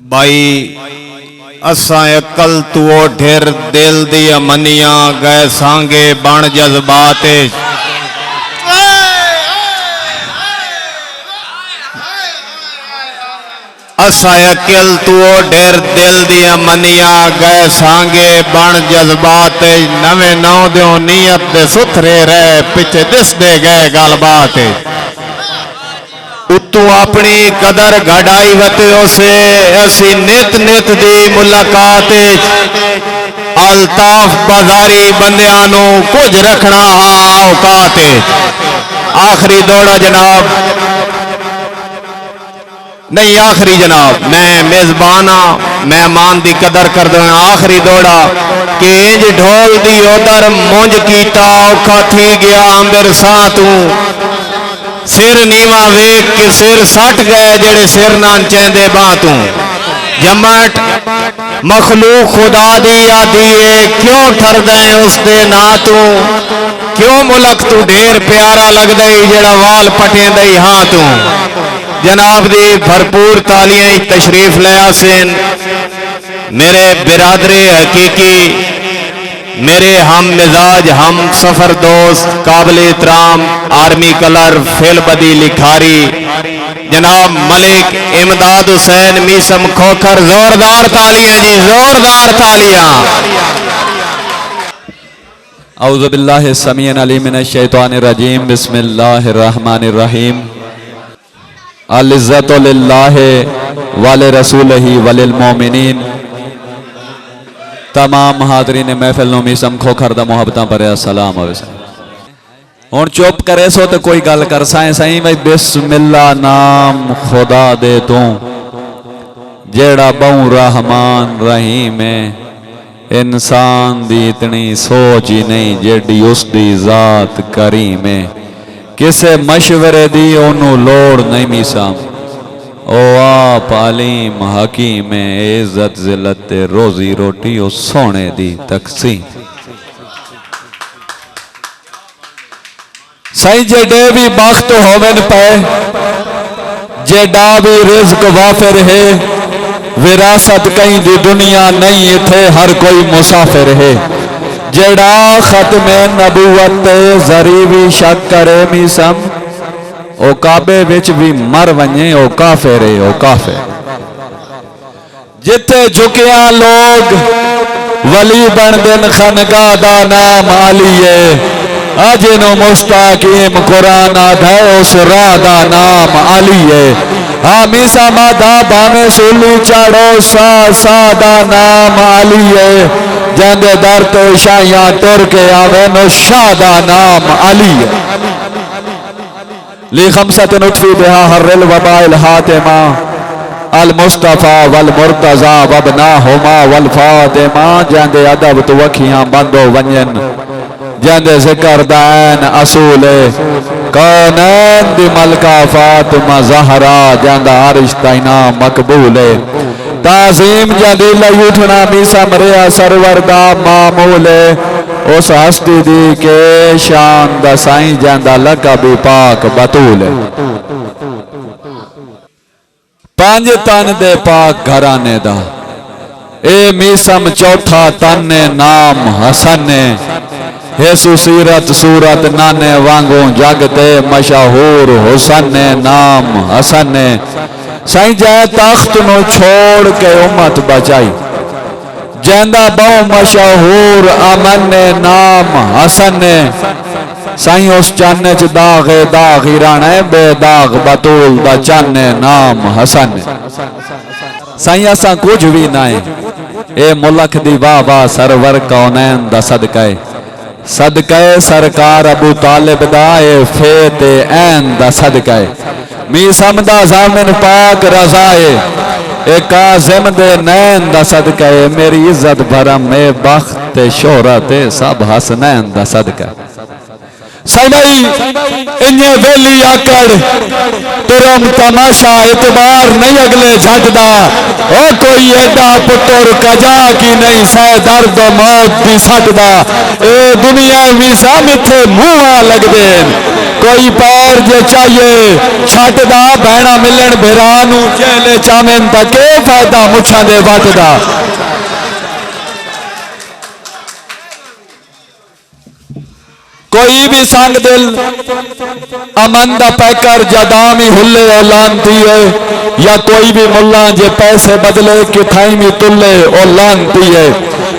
by اساں اکل تو ڈھر دل دیا منیاں گئے سانگے بان جذبات اساں اکل تو ڈھر دل دیا منیاں گئے سانگے بان جذبات نویں نو دیوں نیت دے ستھرے رہے پچھے دس دے گئے گالبات اتو اپنی قدر گھڑائی وتے اسے ایسی نیت نیت دی ملاقات الطاف بازاری بندیانوں کچھ رکھنا اوقات آخری دوڑا جناب نہیں آخری جناب میں میزبانہ مہمان دی قدر کر دوں آخری دوڑا کہ انج ڈھول دی ادھر مونج کیتا اوکھا تھی گیا اندر ساتوں سر نیواں ویک کے سر سٹ گئے جڑے سر نان چیندے باتوں جمٹ مخلوق خدا دی آدھیے کیوں ٹھر دیں اس دے ناتوں کیوں ملک تو ڈھیر پیارا لگ دئی جڑا وال پٹیں دئی ہاتوں جناب دی بھرپور تالیاں تشریف لے آسین میرے برادر حقیقی میرے ہم مزاج ہم سفر دوست قابل احترام آرمی کلر فیل بدی لکھاری جناب ملک امداد حسین میسم کھوکھر زوردار تالیاں جی زوردار تالیاں اعوذ باللہ السمیع العلیم من الشیطان الرجیم بسم اللہ الرحمن الرحیم العزت للہ ولرسولہ وللمومنین تمام حاضرین محفل نو میسم کھوکھر دا محبتاں پر السلام علیکم ہن چپ کرے سو تے کوئی گل کر سائیں سائیں بھائی بسم اللہ نام خدا دے تو جیڑا بہوں رحمان رحیم ہے انسان دی اتنی سوچ ہی نہیں جیڑی اس دی ذات کریم ہے کسے مشورے دی انہوں لوڑ نہیں میسام او آپ علیم حکیم عزت ذلت روزی روٹی او سونے دی تقسیم سائیں جیڑے بھی بخت ہومن پہ جیڑا بھی رزق وافر ہے وراثت کہیں دی دنیا نہیں تھے ہر کوئی مسافر ہے جیڑا ختم نبوت ذریبی شک کرے میسم او کعبے وچ بھی مر ونجے او کافر ہے او کافر جتے جھکیا لوگ ولی بن دن خانقاہ دا نام علی ہے اجنو مستقیم قرآن آدھے اس راہ دا نام علی ہے ہمی سمادہ بانے سولی چاڑو سا دا نام علی ہے جاندے در تو شاہیاں تر کے آوینو شاہ دا نام علی ہے لی خمسة نطفی بها حر الوباء الحاتمہ المصطفیٰ والمرتضی وابناہما والفاطمہ جاندے ادب تو وکھیاں بندو ونین جاندے ذکر دائن اصول کونین دی ملکہ فاطمہ زہرا جاندہ عرش تائنہ مقبول تعظیم جاندی لیوٹھنا میسم ریا سروردہ معمول اس ہستی دی کے شان دا سائیں جاندہ لگا بھی پاک بطول پانج تن دے پاک گھرانے دا اے میسم چوتھا تن نام حسن حیثو سیرت صورت نانے وانگوں جگ دے مشہور حسن نام حسن سائیں جائے تخت نو چھوڑ کے امت بچائی جیندہ بہو مشہور امن نام حسن سائیں اس چانے چ داغ داغ ایرانے بے داغ بطول دا چانے نام حسن سائیں اساں کچھ بھی نائیں اے ملک دی بابا سرور کونین دا صدقہ صدقہ سرکار ابو طالب دا اے فیت این دا صدقہ میسم دا زامن پاک رضائے اے قاسم دے نین دا صدقہ میری عزت بھرم میں بخت شہرت سب حسنین دا صدقہ سنائی انہیں ویلی آکڑ ترم تماشا اعتبار نہیں اگلے جھٹدا او کوئی ایڈا پتر کجا کی نہیں سہ درد و موت دی سٹدا اے دنیا میسام تھے موہاں لگ دین کوئی پا خیر جو چاہیے چھٹ دا بہنا ملن بھرانو جیلے چامن تا کے فائدہ مچھاں دے وٹ دا کوئی بھی سانگ دل امن دا پیکر جدامی ہلے اولانتی ہے یا کوئی بھی ملان جے پیسے بدلے کتھائی میں تلے اولانتی ہے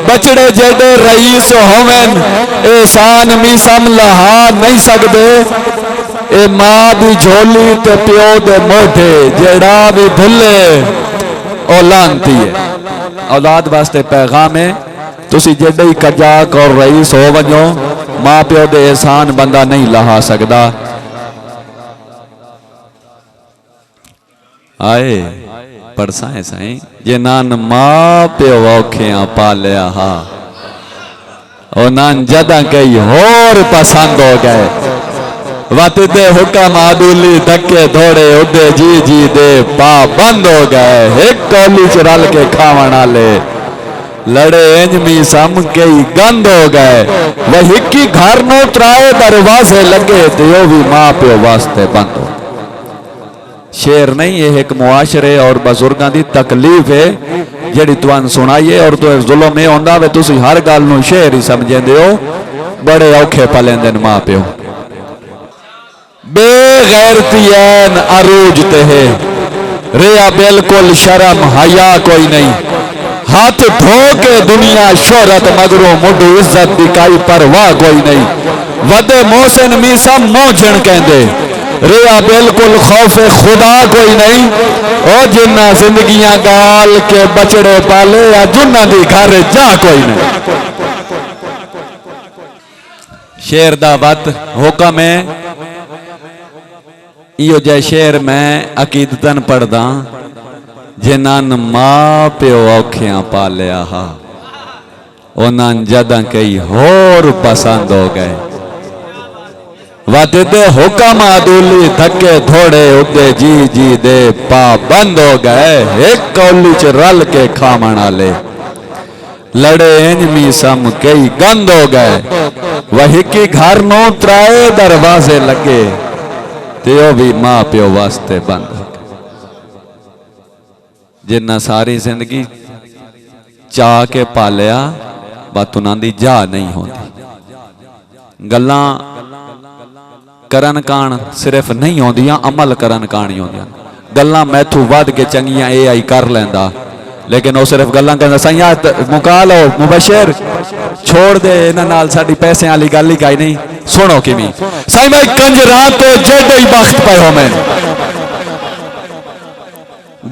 بچڑے جیڑے رئیس ہومن احسان میسم لہا نہیں سکدے اے ماں دی جھولی تے پیو دے موٹے جیڑا بھی بھلے اولانتی ہے اولاد واسطے پیغام ہے تسی جیڑے ہی کجاک اور رئیس ہو ونجو ماں پیو دے احسان بندہ نہیں لہا سکدا آئے پڑسائیں سائیں جنان ماں پیو اوکھیاں پالیا ہا اور نان جدہ کئی اور پسند ہو گئے وقت دے حکم عدولی دھکے دھوڑے اڈے جی جی دے پا بند ہو گئے ایک کولی چرال کے کھاونا لے لڑے انجمی سم کئی گند ہو گئے وہ ہکی گھر نو ترائے دروازے لگے دیو بھی ماں پہ واسطے بند ہو شعر نہیں یہ ایک معاشرے اور بزرگاں دی تکلیف ہے جڑی توان سنائیے اور تو ظلم میں ہوندہ وے تسی ہر گال نو شعر ہی سمجھیں دیو بڑے اوکھے پلیں دن ماں پہ بے غیرتی این عروج تے ہے ریا بالکل شرم حیا کوئی نہیں ہاتھ دھو کے دنیا شہرت مگروں مڈو عزت دکھائی پرواہ کوئی نہیں ودے محسن میسا موجن کہندے ریا بالکل خوف خدا کوئی نہیں او جنہ زندگیاں گال کے بچڑے پالے یا جنہ دی گھر جا کوئی نہیں شیر دا وقت حکم ہے ایو جے شیر میں عقیدتن پڑھ داں جنان ماں پیو اوکھیاں پالیا ہا انان جدہ کئی اور پسند ہو گئے وعدے دے حکم عدولی دھکے دھوڑے اڈے جی جی دے پا بند ہو گئے ایک کولی چ رل کے کھامنا لے لڑے انجمی سم کئی گند ہو گئے وہی کی گھر نو ترائے دروازے لگے تیو بھی ماں پیو واسطے بند ہو جنہ ساری زندگی چاہ کے پالیا بات انہاں دی جا نہیں ہوندی گلاں کرن کان صرف نہیں ہوندیاں عمل کرن کان ہی ہوندیاں گلاں میتھو ود کے چنگیاں اے آئی کر لیندا لیکن وہ صرف گلاں کہندا سیاں مکالو مبشر چھوڑ دے انہاں نال ساڈی پیسے والی گل ہی کائی نہیں سنو کیویں سائیں بھائی کنجراں تے جیڑے ہی بخت پے ہوویں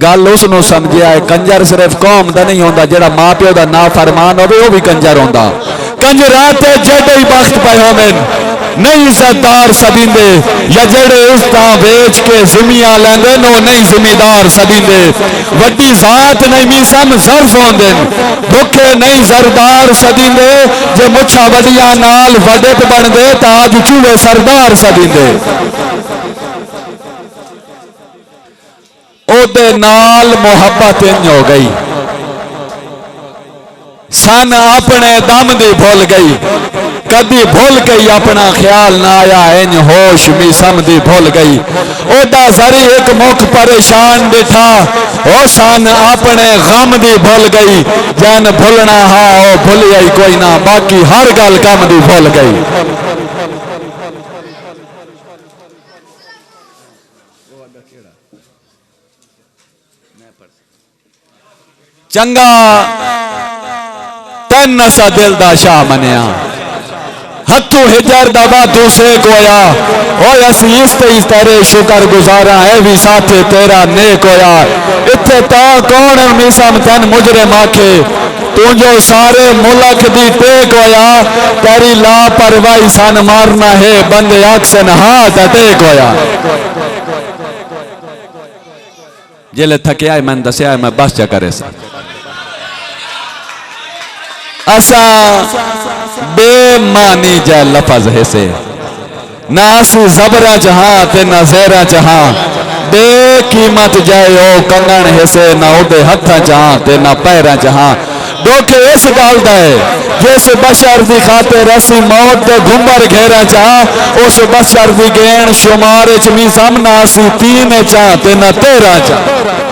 گل اس نو سمجھیا ہے کنجر صرف قوم دا نہیں ہوندا جڑا ماں پیو دا نافرمان ہوے او بھی کنجر ہوندا کنجراں تے جیڑے ہی بخت پے ہوویں نہیں عزتدار سدیندے یا جڑے اس تا ویچ کے زمیاں لیندے نو نہیں زمیدار سدیندے وڈی ذات نہیں میسم ظرف ہوندے بھکے نہیں زردار سدیندے جے مچھا وڈیاں نال وڈے پہ بندے تا اج چوہے سردار سدیندے او دے نال محبت انج ہو گئی سن اپنے دم دی بھول گئی کدی بھول گئی اپنا خیال نہ آیا انج ہوش می سمدی بھول گئی او دا زری ایک مکھ پریشان بیٹھا او سن اپنے غم دی بھول گئی جن بھولنا ہا او بھولی آئی کوئی نہ باقی ہر گل کم دی بھول گئی چنگا تن نسا دل دا شاہ منیا ہتھو ہجر دبا دوسرے گویا او یسیس تیس تیرے شکر گزارا ہے بھی ساتھ تیرا نیک ہویا اتھے تا کون میسم تن مجرم آکھے تو جو سارے ملک دی ٹیک ہویا تیری لا پروائی سن مارنا ہے بندے اکسن ہاتھ اٹیک ہویا جلے تھکے آئے میں دسے آئے میں بس چا کرے سا اسا بے معنی جائے لفظ ہے سے ناسی زبرہ جہاں تے نہ زیرہ جہاں بے قیمت جائے او کنگن ہے سے نہ اودے ہتھا جہاں تے نہ پیرہ جہاں دکھ اس گل دا ہے جس بشر دی خاطر اسی موت دے گھمر گھیرا چاہ اس بشر دی گین شمار چ می سامنا اسی 3 چاہ تے نہ 13 چاہ